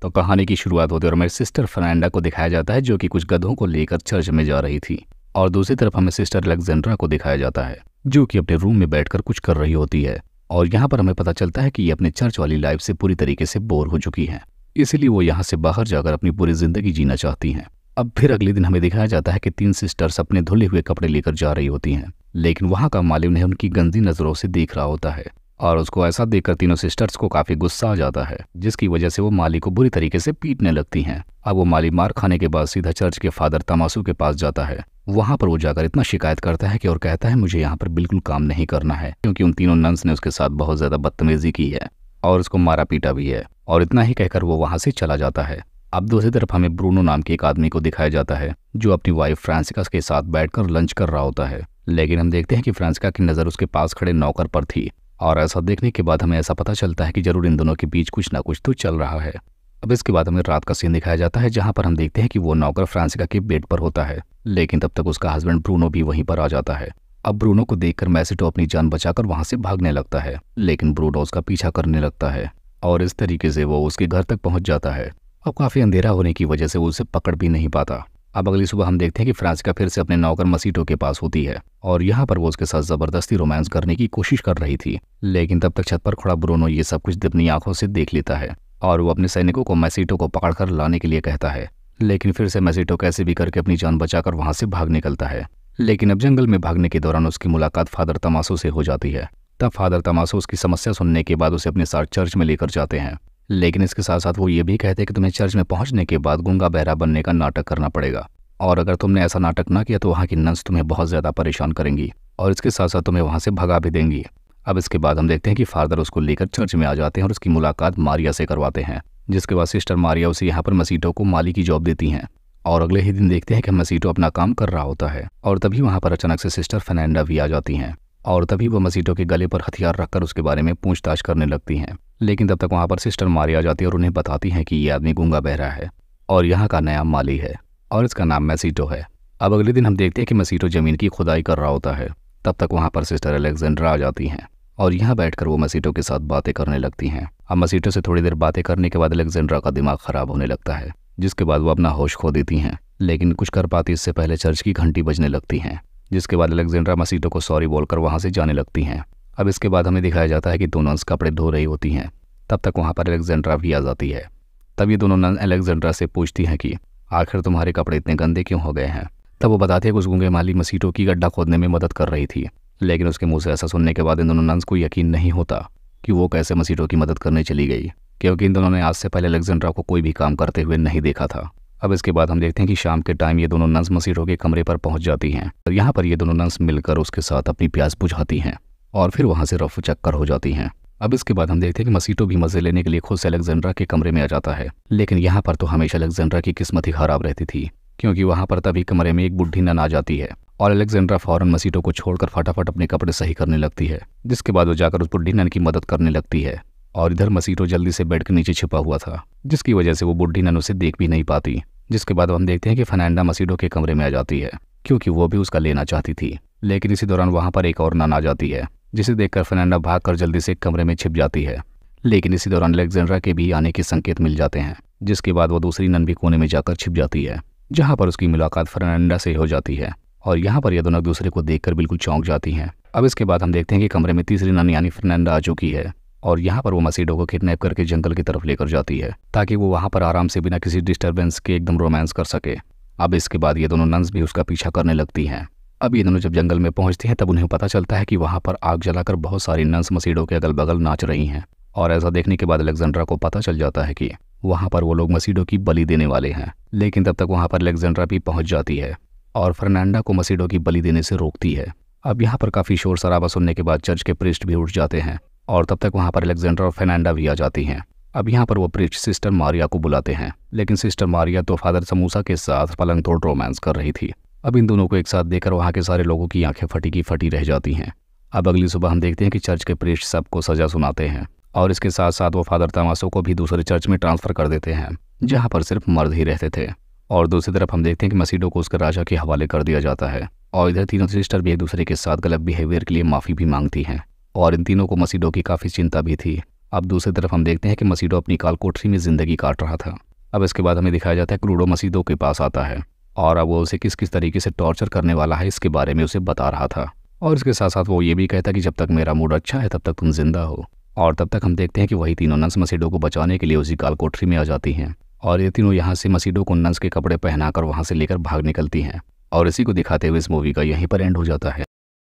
तो कहानी की शुरुआत होती है और हमारी सिस्टर फर्नांडा को दिखाया जाता है जो कि कुछ गधों को लेकर चर्च में जा रही थी। और दूसरी तरफ हमें सिस्टर अलेक्जेंड्रा को दिखाया जाता है जो कि अपने रूम में बैठकर कुछ कर रही होती है। और यहाँ पर हमें पता चलता है कि ये अपने चर्च वाली लाइफ से पूरी तरीके से बोर हो चुकी हैं, इसीलिए वो यहाँ से बाहर जाकर अपनी पूरी जिंदगी जीना चाहती हैं। अब फिर अगले दिन हमें दिखाया जाता है कि 3 सिस्टर्स अपने धुले हुए कपड़े लेकर जा रही होती हैं, लेकिन वहाँ का माली उन्हें उनकी गंदी नजरों से देख रहा होता है और उसको ऐसा देखकर तीनों सिस्टर्स को काफी गुस्सा आ जाता है, जिसकी वजह से वो माली को बुरी तरीके से पीटने लगती हैं। अब वो माली मार खाने के बाद सीधा चर्च के फादर तमासू के पास जाता है। वहां पर वो जाकर इतना शिकायत करता है कि और कहता है मुझे यहाँ पर बिल्कुल काम नहीं करना है, क्योंकि उन तीनों नन्स ने उसके साथ बहुत ज्यादा बदतमीजी की है और उसको मारा पीटा भी है। और इतना ही कहकर वो वहां से चला जाता है। अब दूसरी तरफ हमें ब्रूनो नाम के एक आदमी को दिखाया जाता है जो अपनी वाइफ फ्रांसिका के साथ बैठकर लंच कर रहा होता है, लेकिन हम देखते हैं कि फ्रांसिका की नज़र उसके पास खड़े नौकर पर थी। और ऐसा देखने के बाद हमें ऐसा पता चलता है कि जरूर इन दोनों के बीच कुछ ना कुछ तो चल रहा है। अब इसके बाद हमें रात का सीन दिखाया जाता है जहां पर हम देखते हैं कि वो नौकर फ्रांसिका के बेड पर होता है, लेकिन तब तक उसका हस्बैंड ब्रूनो भी वहीं पर आ जाता है। अब ब्रूनो को देखकर मैसिटो अपनी जान बचाकर वहां से भागने लगता है, लेकिन ब्रूनो उसका पीछा करने लगता है और इस तरीके से वो उसके घर तक पहुंच जाता है। अब काफी अंधेरा होने की वजह से वो उसे पकड़ भी नहीं पाता। अब अगली सुबह हम देखते हैं कि फ्रांसिका फिर से अपने नौकर मसीटो के पास होती है और यहाँ पर वो उसके साथ जबरदस्ती रोमांस करने की कोशिश कर रही थी, लेकिन तब तक छत पर खड़ा ब्रूनो ये सब कुछ अपनी आंखों से देख लेता है और वो अपने सैनिकों को मैसिटो को पकड़कर लाने के लिए कहता है। लेकिन फिर से मैसिटो कैसे भी करके अपनी जान बचाकर वहां से भाग निकलता है, लेकिन अब जंगल में भागने के दौरान उसकी मुलाकात फादर तमासो से हो जाती है। तब फादर तमासो उसकी समस्या सुनने के बाद उसे अपने साथ चर्च में लेकर जाते हैं, लेकिन इसके साथ साथ वो ये भी कहते हैं कि तुम्हें चर्च में पहुंचने के बाद गूंगा बहरा बनने का नाटक करना पड़ेगा और अगर तुमने ऐसा नाटक ना किया तो वहाँ की नन्स तुम्हें बहुत ज्यादा परेशान करेंगी और इसके साथ साथ तुम्हें वहां से भगा भी देंगी। अब इसके बाद हम देखते हैं कि फादर उसको लेकर चर्च में आ जाते हैं और उसकी मुलाकात मारिया से करवाते हैं, जिसके बाद सिस्टर मारिया उसे यहाँ पर मसीटो को माली की जॉब देती हैं। और अगले ही दिन देखते हैं कि मसीटो अपना काम कर रहा होता है और तभी वहां पर अचानक से सिस्टर फर्नांडा भी आ जाती हैं और तभी वो मसीटो के गले पर हथियार रखकर उसके बारे में पूछताछ करने लगती हैं। लेकिन तब तक वहां पर सिस्टर मारिया आ जाती है और उन्हें बताती हैं कि ये आदमी गूंगा बहरा है और यहाँ का नया माली है और इसका नाम मैसिटो है। अब अगले दिन हम देखते हैं कि मसीटो जमीन की खुदाई कर रहा होता है। तब तक वहां पर सिस्टर अलेक्जेंड्रा आ जाती हैं और यहाँ बैठकर वो मसीटो के साथ बातें करने लगती हैं। अब मसीटो से थोड़ी देर बातें करने के बाद अलेक्जेंड्रा का दिमाग खराब होने लगता है, जिसके बाद वो अपना होश खो देती हैं, लेकिन कुछ कर पाती इससे पहले चर्च की घंटी बजने लगती हैं, जिसके बाद अलेक्जेंड्रा मसीटो को सॉरी बोलकर वहां से जाने लगती हैं। अब इसके बाद हमें दिखाया जाता है कि दोनों नन्स कपड़े धो रही होती हैं। तब तक वहां पर अलेक्जेंड्रा भी आ जाती है। तब ये दोनों नन अलेक्जेंड्रा से पूछती हैं कि आखिर तुम्हारे कपड़े इतने गंदे क्यों हो गए हैं। तब वो बताती है कि उस गूंगे माली मसीटो की गड्ढा खोदने में मदद कर रही थी, लेकिन उसके मुंह से ऐसा सुनने के बाद इन दोनों नन्स को यकीन नहीं होता कि वो कैसे मसीटो की मदद करने चली गई, क्योंकि इन दोनों ने आज से पहले अलेक्जेंड्रा को कोई भी काम करते हुए नहीं देखा था। अब इसके बाद हम देखते हैं कि शाम के टाइम ये दोनों नन्स मसीटो के कमरे पर पहुंच जाती हैं और यहाँ पर ये दोनों नन्स मिलकर उसके साथ अपनी प्यास बुझाती हैं और फिर वहां से रफू चक्कर हो जाती हैं। अब इसके बाद हम देखते हैं कि मसीटो भी मजे लेने के लिए खुद से अलेक्जेंड्रा के कमरे में आ जाता है, लेकिन यहाँ पर तो हमेशा अलेक्जेंड्रा की किस्मत ही खराब रहती थी, क्योंकि वहां पर तभी कमरे में एक बुढ़ी नन आ जाती है और अलेक्जेंड्रा फौरन मसीटो को छोड़कर फटाफट अपने कपड़े सही करने लगती है, जिसके बाद वो जाकर उस बुढ़ी नन की मदद करने लगती है। और इधर मसीटो जल्दी से बेड के नीचे छिपा हुआ था, जिसकी वजह से वो बुढ़ी नन उसे देख भी नहीं पाती। जिसके बाद हम देखते हैं कि फर्नांडा मसीटो के कमरे में आ जाती है, क्योंकि वो भी उसका लेना चाहती थी, लेकिन इसी दौरान वहां पर एक और नन आ जाती है, जिसे देखकर फर्नांडा भागकर जल्दी से एक कमरे में छिप जाती है। लेकिन इसी दौरान अलेक्जेंड्रा के भी आने के संकेत मिल जाते हैं, जिसके बाद वो दूसरी नन भी कोने में जाकर छिप जाती है, जहां पर उसकी मुलाकात फर्नांडा से हो जाती है और यहाँ पर ये दोनों एक दूसरे को देखकर बिल्कुल चौंक जाती हैं। अब इसके बाद हम देखते हैं कि कमरे में तीसरी नन यानी फर्नांडा आ चुकी है और यहाँ पर वो मसीटो को किडनैप करके जंगल की तरफ लेकर जाती है, ताकि वो वहाँ पर आराम से बिना किसी डिस्टर्बेंस के एकदम रोमांस कर सके। अब इसके बाद ये दोनों नन्स भी उसका पीछा करने लगती हैं। अब ये दोनों जब जंगल में पहुंचती हैं तब उन्हें पता चलता है कि वहाँ पर आग जलाकर बहुत सारी नन्स मसीटो के अगल बगल नाच रही हैं और ऐसा देखने के बाद अलेक्जेंड्रा को पता चल जाता है कि वहाँ पर वो लोग मसीटो की बलि देने वाले हैं। लेकिन तब तक वहाँ पर अलेक्जेंड्रा भी पहुंच जाती है और फर्नांडा को मसीटो की बलि देने से रोकती है। अब यहाँ पर काफी शोर शराबा सुनने के बाद चर्च के प्रीस्ट भी उठ जाते हैं और तब तक वहाँ पर अलेक्जेंड्रा और फर्नांडा भी आ जाती हैं। अब यहाँ पर वो प्रीस्ट सिस्टर मारिया को बुलाते हैं, लेकिन सिस्टर मारिया तो फादर समूसा के साथ पलंग तोड़ रोमांस कर रही थी। अब इन दोनों को एक साथ देखकर वहाँ के सारे लोगों की आंखें फटी की फटी रह जाती हैं। अब अगली सुबह हम देखते हैं कि चर्च के प्रीस्ट सबको सजा सुनाते हैं और इसके साथ साथ वो फादर तमासो को भी दूसरे चर्च में ट्रांसफर कर देते हैं, जहाँ पर सिर्फ मर्द ही रहते थे। और दूसरी तरफ हम देखते हैं कि मसीटो को उसके राजा के हवाले कर दिया जाता है और इधर तीनों सिस्टर भी एक दूसरे के साथ गलत बिहेवियर के लिए माफ़ी भी मांगती हैं और इन तीनों को मसीटो की काफ़ी चिंता भी थी। अब दूसरी तरफ हम देखते हैं कि मसीडो अपनी काल कोठरी में ज़िंदगी काट रहा था। अब इसके बाद हमें दिखाया जाता है कि क्रूडो मसीडो के पास आता है और अब वो उसे किस किस तरीके से टॉर्चर करने वाला है इसके बारे में उसे बता रहा था। और इसके साथ साथ वो ये भी कहता है कि जब तक मेरा मूड अच्छा है तब तक तुम जिंदा हो। और तब तक हम देखते हैं कि वही तीनों नंस मसीडो को बचाने के लिए उसी काल कोठरी में आ जाती हैं और ये तीनों यहाँ से मसीडो को नंस के कपड़े पहनाकर वहाँ से लेकर भाग निकलती हैं। और इसी को दिखाते हुए इस मूवी का यहीं पर एंड हो जाता है।